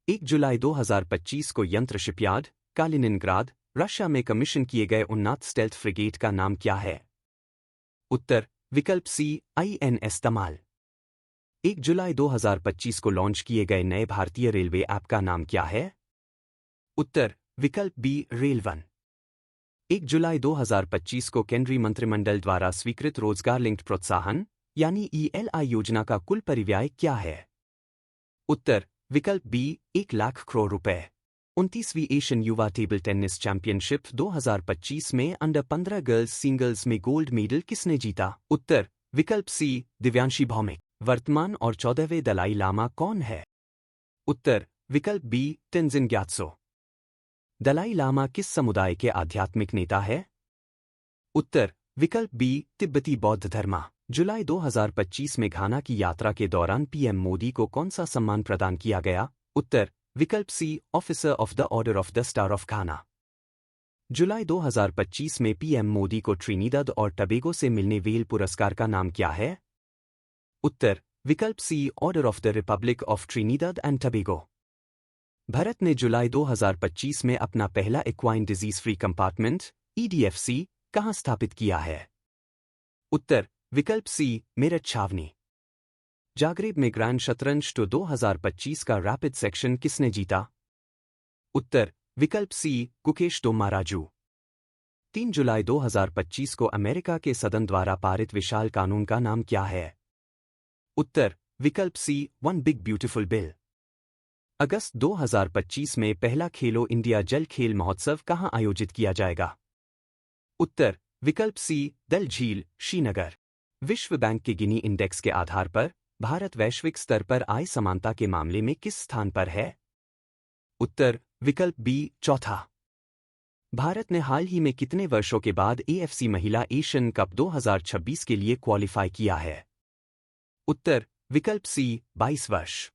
1 जुलाई 2025 को यंत्र shipyard, Kaliningrad, Russia में कमीशन किए गए उन्नत स्टेल्थ फ्रिगेट का नाम क्या है? उत्तर विकल्प सी INS तमाल। 1 जुलाई 2025 को लॉन्च किए गए नए भारतीय रेलवे ऐप का नाम क्या है? उत्तर विकल्प बी रेल1। 1 जुलाई 2025 को केंद्रीय मंत्रिमंडल द्वारा स्वीकृत रोजगार लिंक्ड प्रोत्साहन यानी ELI योजना का कुल परिव्यय क्या है? उत्तर विकल्प बी 1 लाख करोड़ रुपए। 29वीं एशियन युवा टेबल टेनिस चैंपियनशिप 2025 में अंडर 15 गर्ल्स सिंगल्स में गोल्ड मेडल किसने जीता? उत्तर विकल्प सी दिव्यांशी भौमिक। वर्तमान और 14वें दलाई लामा कौन है? उत्तर विकल्प बी तेंजिन ग्यात्सो। दलाई लामा किस समुदाय के आध्यात्मिक नेता है? उत्तर विकल्प बी तिब्बती बौद्ध धर्मा। जुलाई 2025 में घाना की यात्रा के दौरान PM मोदी को कौन सा सम्मान प्रदान किया गया? उत्तर विकल्प C officer of the order of the star of Ghana. जुलाई 2025 में PM मोदी को ट्रिनिदाद और टबेगो से मिलने वेल पुरस्कार का नाम क्या है? उत्तर विकल्प C order of the republic of Trinidad and Tobago. Bharat ने जुलाई 2025 में अपना पहला equine disease free compartment EDFC कहां स्थापित किया है? उत्तर विकल्प सी मेरठ छावनी। जागरेब में ग्रैंड शतरंज टूर 2025 का रैपिड सेक्शन किसने जीता? उत्तर विकल्प सी गुकेश दोमाराजू। 3 जुलाई 2025 को अमेरिका के सदन द्वारा पारित विशाल कानून का नाम क्या है? उत्तर विकल्प सी वन बिग ब्यूटीफुल बिल। अगस्त 2025 में पहला खेलो इंडिया जल खेल महोत्सव कहां आयोजित किया जाएगा? उत्तर विकल्प सी दल झील श्रीनगर। विश्व बैंक के गिनी इंडेक्स के आधार पर भारत वैश्विक स्तर पर आय समानता के मामले में किस स्थान पर है? उत्तर विकल्प बी चौथा। भारत ने हाल ही में कितने वर्षों के बाद AFC महिला एशियन कप 2026 के लिए क्वालिफाई किया है? उत्तर विकल्प सी 22 वर्ष।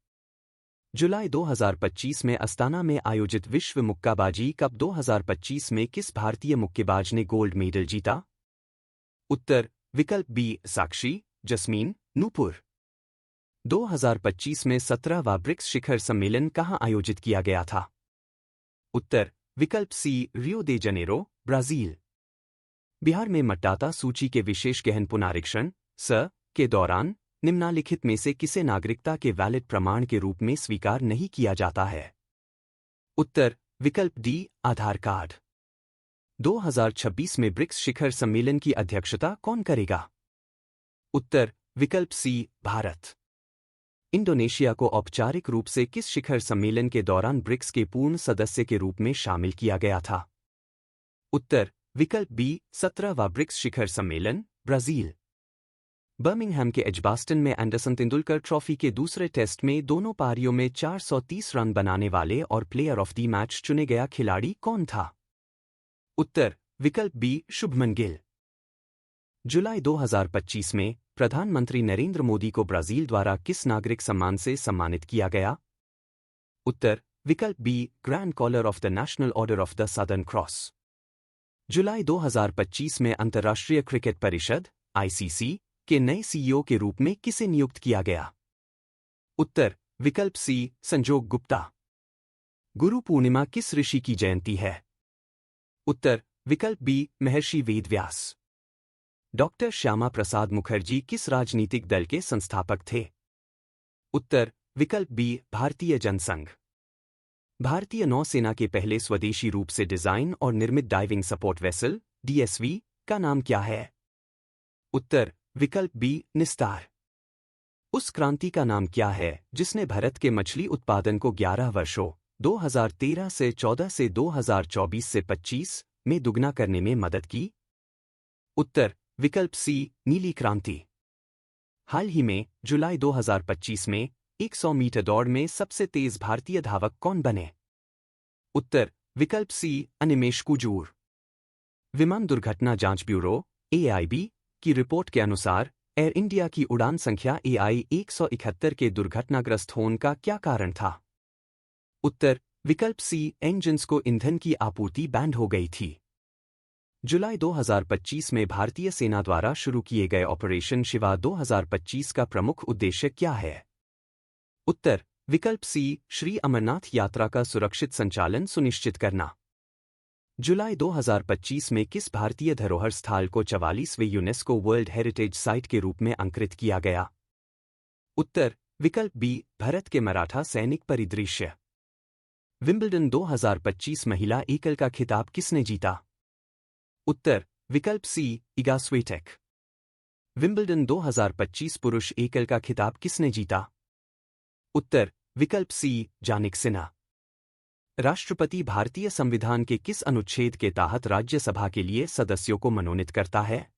जुलाई 2025 में अस्ताना में आयोजित विश्व मुक्केबाजी कप 2025 में किस भारतीय मुक्केबाज ने गोल्ड मेडल जीता? उत्तर विकल्प बी साक्षी जस्मीन नूपुर। 2025 में 17वां ब्रिक्स शिखर सम्मेलन कहां आयोजित किया गया था? उत्तर विकल्प सी रियो दे जनेरो ब्राजील। बिहार में मतदाता सूची के विशेष गहन पुनरीक्षण के दौरान निम्नलिखित में से किसे नागरिकता के वैलिड प्रमाण के रूप में स्वीकार नहीं किया जाता है? उत्तर विकल्प डी आधार कार्ड। 2026 में ब्रिक्स शिखर सम्मेलन की अध्यक्षता कौन करेगा? उत्तर विकल्प सी भारत। इंडोनेशिया को औपचारिक रूप से किस शिखर सम्मेलन के दौरान ब्रिक्स के पूर्ण सदस्य के रूप में शामिल किया गया था? उत्तर विकल्प बी 17वां ब्रिक्स शिखर सम्मेलन ब्राजील। बर्मिंघम के एजबास्टन में एंडरसन तेंदुलकर ट्रॉफी के दूसरे टेस्ट में दोनों पारियों में 430 रन बनाने वाले और प्लेयर ऑफ द मैच चुने गया खिलाड़ी कौन था? उत्तर विकल्प बी शुभमन गिल। जुलाई 2025 में प्रधानमंत्री नरेंद्र मोदी को ब्राजील द्वारा किस नागरिक सम्मान से सम्मानित किया गया? उत्तर विकल्प B grand collar of the national order of the southern cross. जुलाई 2025 में अंतर्राष्ट्रीय क्रिकेट परिषद ICC के नए CEO के रूप में किसे नियुक्त किया गया? उत्तर विकल्प सी संजोग गुप्ता। गुरु पूर्णिमा किस ऋषि की जयंती है? उत्तर विकल्प बी महर्षि वेदव्यास। डॉक्टर श्यामा प्रसाद मुखर्जी किस राजनीतिक दल के संस्थापक थे? उत्तर विकल्प बी भारतीय जनसंघ। भारतीय नौसेना के पहले स्वदेशी रूप से डिजाइन और निर्मित डाइविंग सपोर्ट वेसल DSV का नाम क्या है? उत्तर विकल्प बी निस्तार। उस क्रांति का नाम क्या है जिसने भारत के मछली उत्पादन को 11 वर्षों 2013 से 14 से 2024 से 25 में दुगना करने में मदद की? उत्तर विकल्प सी नीली क्रांति। हाल ही में जुलाई 2025 में 100 मीटर दौड़ में सबसे तेज भारतीय धावक कौन बने? उत्तर विकल्प सी अनिमेश कुजूर। विमान दुर्घटना जांच ब्यूरो AIB की रिपोर्ट के अनुसार एयर इंडिया की उड़ान संख्या AI 171 के दुर्घटनाग्रस्त होने का क्या कारण था? उत्तर विकल्प सी इंजन्स को ईंधन की आपूर्ति बैंड हो गई थी। जुलाई 2025 में भारतीय सेना द्वारा शुरू किए गए ऑपरेशन शिवा 2025 का प्रमुख उद्देश्य क्या है? उत्तर विकल्प सी श्री अमरनाथ यात्रा का सुरक्षित संचालन सुनिश्चित करना। जुलाई 2025 में किस भारतीय धरोहर स्थल को 44वें यूनेस्को वर्ल्ड हेरिटेज साइट के रूप में अंकित किया गया? उत्तर विकल्प बी भारत के मराठा सैनिक परिदृश्य। विंबलडन 2025 महिला एकल का खिताब किसने जीता? उत्तर विकल्प सी इगा स्वीटेक। विंबलडन 2025 पुरुष एकल का खिताब किसने जीता? उत्तर विकल्प सी जानिक सिन्हा। राष्ट्रपति भारतीय संविधान के किस अनुच्छेद के तहत राज्यसभा के लिए सदस्यों को मनोनीत करता है?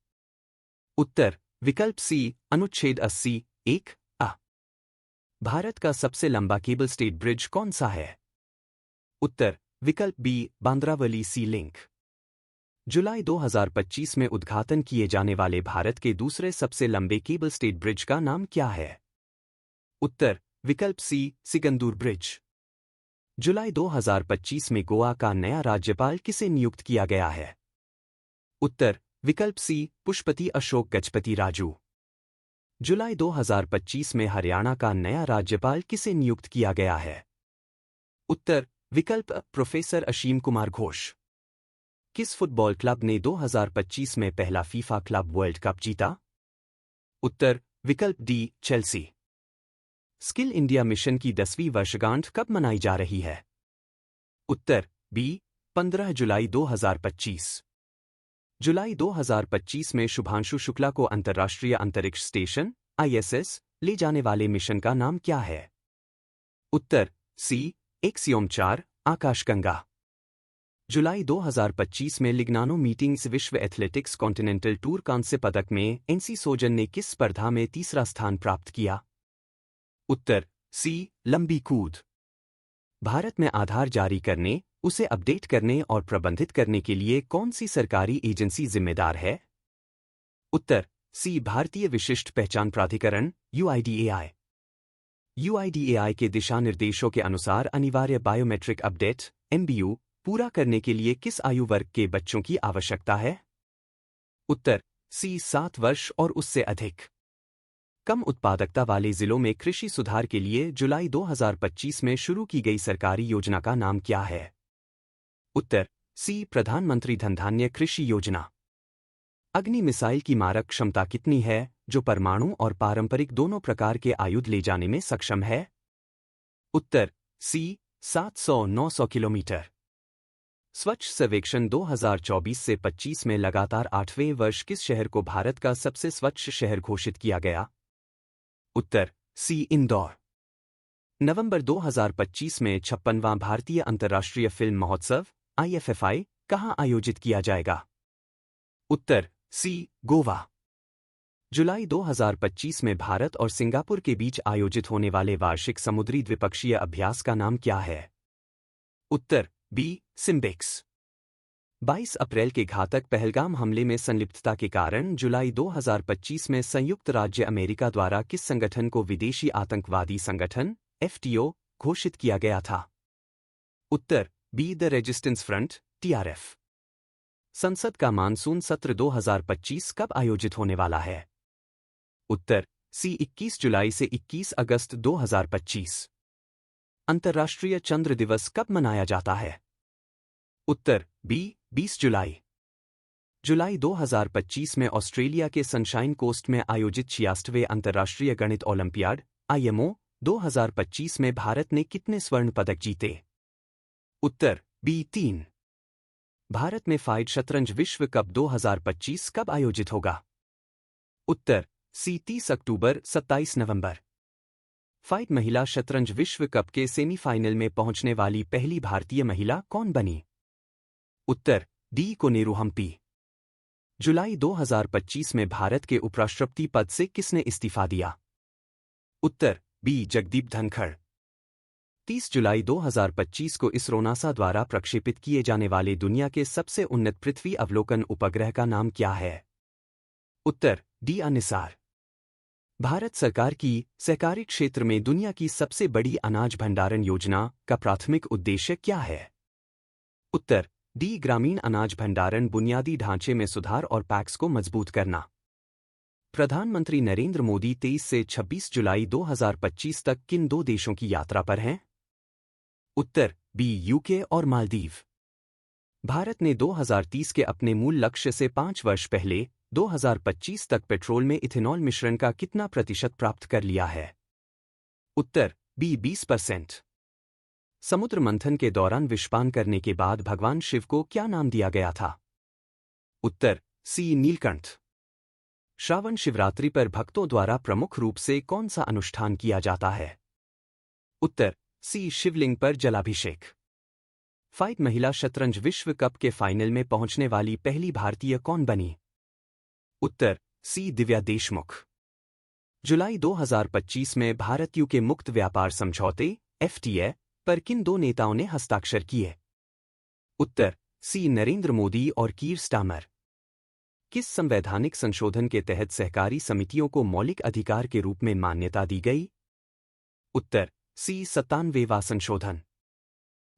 उत्तर विकल्प सी अनुच्छेद 80(1) अ। भारत का सबसे लंबा केबल स्टेट ब्रिज कौन सा है? उत्तर विकल्प बी बांद्रावली सी लिंक। जुलाई 2025 में उद्घाटन किए जाने वाले भारत के दूसरे सबसे लंबे केबल स्टेट ब्रिज का नाम क्या है? उत्तर विकल्प सी सिकंदूर ब्रिज। जुलाई 2025 में गोवा का नया राज्यपाल किसे नियुक्त किया गया है? उत्तर विकल्प सी पुष्पति अशोक गजपति राजू। जुलाई 2025 में हरियाणा का नया राज्यपाल किसे नियुक्त किया गया है? उत्तर विकल्प प्रोफेसर असीम कुमार घोष। किस फुटबॉल क्लब ने 2025 में पहला फीफा क्लब वर्ल्ड कप जीता? उत्तर विकल्प D Chelsea. Skill India mission की 10वीं वर्षगांठ कब मनाई जा रही है? उत्तर बी 15 जुलाई 2025। जुलाई 2025 में शुभांशु शुक्ला को अंतर्राष्ट्रीय अंतरिक्ष स्टेशन ISS ले जाने वाले मिशन का नाम क्या है? उत्तर सी एक्सियोम 4 आकाशगंगा। जुलाई 2025 में लिग्नानो मीटिंग्स विश्व एथलेटिक्स कॉन्टिनेंटल टूर कांस्य पदक में एनसी सोजन ने किस स्पर्धा में तीसरा स्थान प्राप्त किया? उत्तर सी लंबी कूद। भारत में आधार जारी करने, उसे अपडेट करने और प्रबंधित करने के लिए कौन सी सरकारी एजेंसी जिम्मेदार है? उत्तर सी भारतीय विशिष्ट पहचान प्राधिकरण UIDAI। UIDAI के दिशा निर्देशों के अनुसार अनिवार्य बायोमेट्रिक अपडेट MBU पूरा करने के लिए किस आयु वर्ग के बच्चों की आवश्यकता है? उत्तर सी 7 वर्ष और उससे अधिक। कम उत्पादकता वाले जिलों में कृषि सुधार के लिए जुलाई 2025 में शुरू की गई सरकारी योजना का नाम क्या है? उत्तर सी प्रधानमंत्री धन धान्य कृषि योजना। अग्नि मिसाइल की मारक क्षमता कितनी है जो परमाणु और पारंपरिक दोनों प्रकार के आयुध ले जाने में सक्षम है? उत्तर सी 700-900 किलोमीटर। स्वच्छ सर्वेक्षण 2024 से 25 में लगातार 8वें वर्ष किस शहर को भारत का सबसे स्वच्छ शहर घोषित किया गया? उत्तर सी इंदौर। नवंबर 2025 में 56वां भारतीय अंतर्राष्ट्रीय फिल्म महोत्सव IFFI कहाँ आयोजित किया जाएगा? उत्तर सी गोवा। जुलाई 2025 में भारत और सिंगापुर के बीच आयोजित होने वाले वार्षिक समुद्री द्विपक्षीय अभ्यास का नाम क्या है? उत्तर बी सिम्बिक्स। 22 अप्रैल के घातक पहलगाम हमले में संलिप्तता के कारण जुलाई 2025 में संयुक्त राज्य अमेरिका द्वारा किस संगठन को विदेशी आतंकवादी संगठन FTO घोषित किया गया था? उत्तर B the resistance front TRF। संसद का मानसून सत्र 2025 कब आयोजित होने वाला है? उत्तर सी 21 जुलाई से 21 अगस्त 2025। अंतर्राष्ट्रीय चंद्र दिवस कब मनाया जाता है? उत्तर बी 20 जुलाई। जुलाई 2025 में ऑस्ट्रेलिया के सनशाइन कोस्ट में आयोजित 66वें अंतर्राष्ट्रीय गणित ओलंपियाड IMO 2025 में भारत ने कितने स्वर्ण पदक जीते? उत्तर बी 3। भारत में फाइड शतरंज विश्व कप 2025 कब आयोजित होगा? उत्तर सी 30 अक्टूबर 27 नवंबर। फाइड महिला शतरंज विश्व कप के सेमीफाइनल में पहुंचने वाली पहली भारतीय महिला कौन बनी? उत्तर डी कोनेरू हम्पी। जुलाई 2025 में भारत के उपराष्ट्रपति पद से किसने इस्तीफा दिया? उत्तर बी जगदीप धनखड़। 30 जुलाई 2025 को इसरो नासा द्वारा प्रक्षेपित किए जाने वाले दुनिया के सबसे उन्नत पृथ्वी अवलोकन उपग्रह का नाम क्या है? उत्तर डी निसार। भारत सरकार की सहकारी क्षेत्र में दुनिया की सबसे बड़ी अनाज भंडारण योजना का प्राथमिक उद्देश्य क्या है? उत्तर डी ग्रामीण अनाज भंडारण बुनियादी ढांचे में सुधार और पैक्स को मजबूत करना। प्रधानमंत्री नरेंद्र मोदी 23 से 26 जुलाई 2025 तक किन दो देशों की यात्रा पर हैं? उत्तर बी यूके और मालदीव। भारत ने 2030 के अपने मूल लक्ष्य से 5 वर्ष पहले 2025 तक पेट्रोल में इथेनॉल मिश्रण का कितना प्रतिशत प्राप्त कर लिया है? उत्तर बी 20%। समुद्र मंथन के दौरान विषपान करने के बाद भगवान शिव को क्या नाम दिया गया था? उत्तर सी नीलकंठ। श्रावण शिवरात्रि पर भक्तों द्वारा प्रमुख रूप से कौन सा अनुष्ठान किया जाता है? उत्तर सी शिवलिंग पर जलाभिषेक। फाइट महिला शतरंज विश्व कप के फाइनल में पहुंचने वाली पहली भारतीय कौन बनी? उत्तर सी दिव्या देशमुख। जुलाई 2025 में भारत यूके मुक्त व्यापार समझौते FTA पर किन दो नेताओं ने हस्ताक्षर किए? उत्तर सी नरेंद्र मोदी और कीर स्टामर। किस संवैधानिक संशोधन के तहत सहकारी समितियों को मौलिक अधिकार के रूप में मान्यता दी गई? उत्तर सी 97वां संशोधन।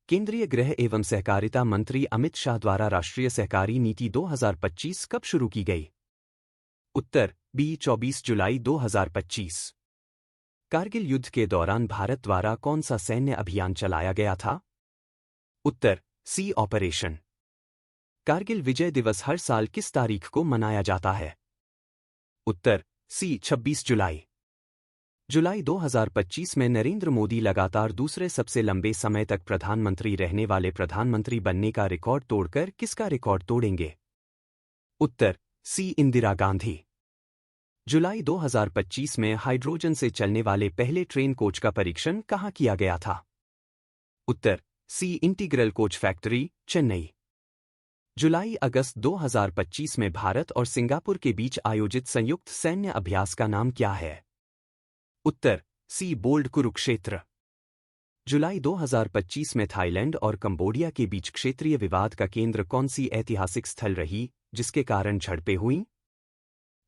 केंद्रीय गृह एवं सहकारिता मंत्री अमित शाह द्वारा राष्ट्रीय सहकारी नीति 2025 कब शुरू की गई? उत्तर बी 24 जुलाई 2025। कारगिल युद्ध के दौरान भारत द्वारा कौन सा सैन्य अभियान चलाया गया था? उत्तर सी ऑपरेशन। कारगिल विजय दिवस हर साल किस तारीख को मनाया जाता है? उत्तर सी 26 जुलाई। जुलाई 2025 में नरेंद्र मोदी लगातार दूसरे सबसे लंबे समय तक प्रधानमंत्री रहने वाले प्रधानमंत्री बनने का रिकॉर्ड तोड़कर किसका रिकॉर्ड तोड़ेंगे? उत्तर सी इंदिरा गांधी। जुलाई 2025 में हाइड्रोजन से चलने वाले पहले ट्रेन कोच का परीक्षण कहाँ किया गया था? उत्तर सी इंटीग्रल कोच फैक्ट्री, चेन्नई। जुलाई अगस्त 2025 में भारत और सिंगापुर के बीच आयोजित संयुक्त सैन्य अभ्यास का नाम क्या है? उत्तर सी बोल्ड कुरुक्षेत्र। जुलाई 2025 में थाईलैंड और कंबोडिया के बीच क्षेत्रीय विवाद का केंद्र कौन सी ऐतिहासिक स्थल रही जिसके कारण झड़पें हुईं?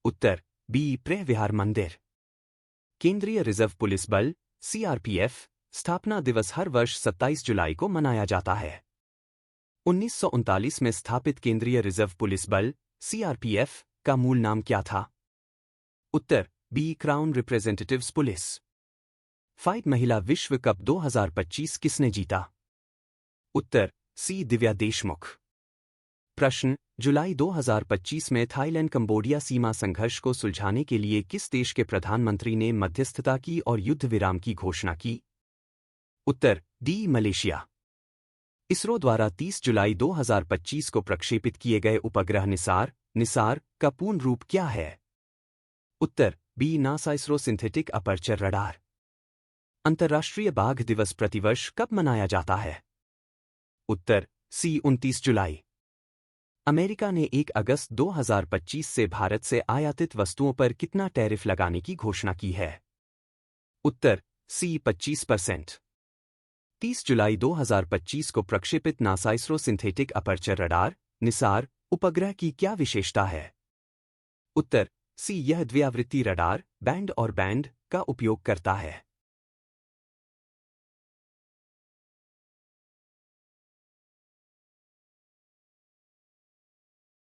उत्तर बी प्रहविहार मंदिर। केंद्रीय रिजर्व पुलिस बल CRPF स्थापना दिवस हर वर्ष 27 जुलाई को मनाया जाता है। 1939 में स्थापित केंद्रीय रिजर्व पुलिस बल CRPF का मूल नाम क्या था? उत्तर B crown representatives police. FIDE महिला विश्व कप 2025 किसने जीता? उत्तर सी दिव्या देशमुख। प्रश्न: जुलाई 2025 में थाईलैंड कंबोडिया सीमा संघर्ष को सुलझाने के लिए किस देश के प्रधानमंत्री ने मध्यस्थता की और युद्ध विराम की घोषणा की? उत्तर डी मलेशिया। इसरो द्वारा 30 जुलाई 2025 को प्रक्षेपित किए गए उपग्रह निसार का पूर्ण रूप क्या है? उत्तर B NASA ISRO synthetic aperture radar. अंतर्राष्ट्रीय बाघ दिवस प्रतिवर्ष कब मनाया जाता है? उत्तर सी 29 जुलाई। अमेरिका ने 1 अगस्त 2025 से भारत से आयातित वस्तुओं पर कितना टैरिफ लगाने की घोषणा की है? उत्तर सी 25%। 30 जुलाई 2025 को प्रक्षेपित NASA ISRO synthetic aperture radar Nisar उपग्रह की क्या विशेषता है? उत्तर सी यह द्विआवृत्ति रडार बैंड और बैंड का उपयोग करता है।